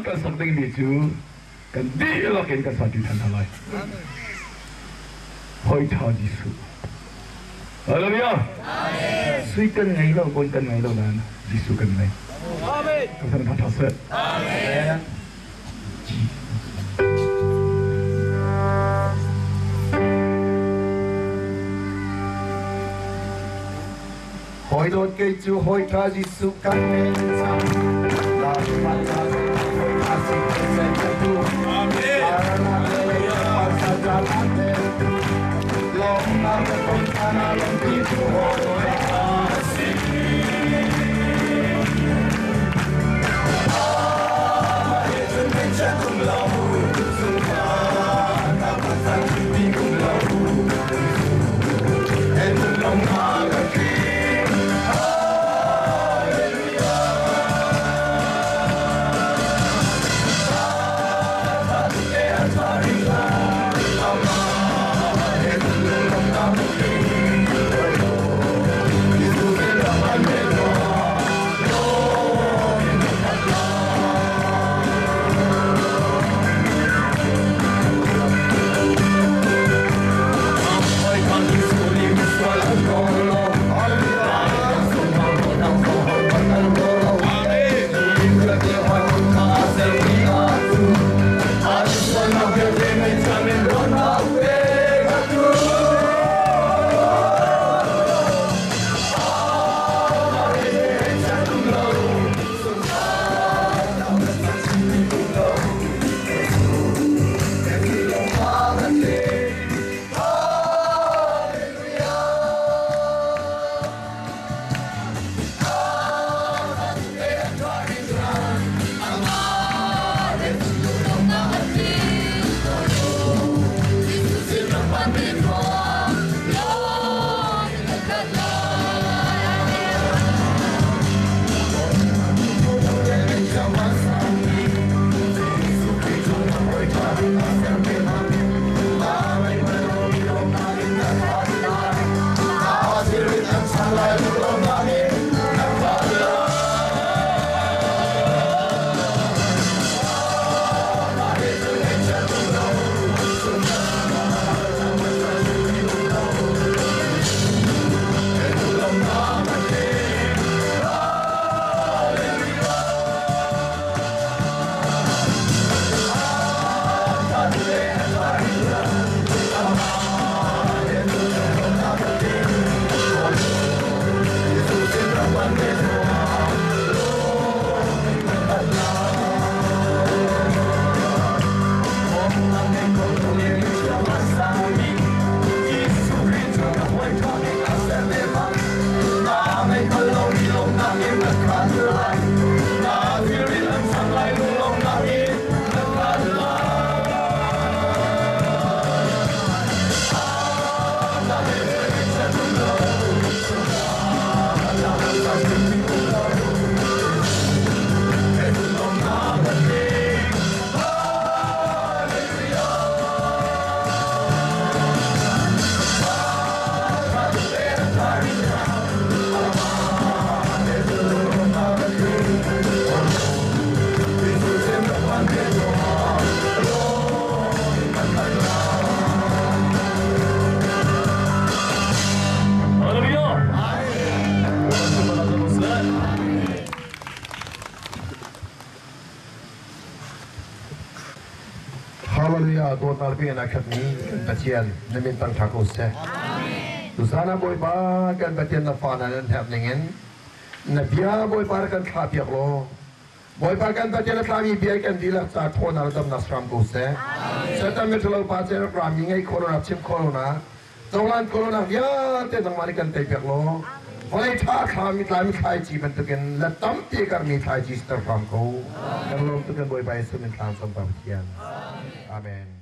kan something ni chu kan di lokin kan satu tan halai hoi tha Jisu haleluya sui kan ngai lo kon kan ngai lo nan Jisu kan ngai amen kan ta se amen hoi dot ke chu hoi tha Jisu kan ngai sa la ma ta hoi tha si se tu amen long na con kana long ti tu hoi tha si cùng lâu dung ta ta bắt sang đi cùng lâu em cùng lòng ta gần khi Hallelujah, Tuhan Alpi yang akan ni bacian demi tentang khusus. Susana boy ba kan bacian nafana dan happening. Nabiya boy ba kan khapiak lo. Boy ba kan bacian kami biar kan dilak sa thon alam nasram khusus. Serta metro pasir kami ngai corona chim corona. Jangan corona ya tentang marikan tepiak lo. Oleh tak kami kami kaji bentukan letam tiga kami kaji seterfam kau. Kalau bentukan boy ba itu minta sampai bacian. Amen.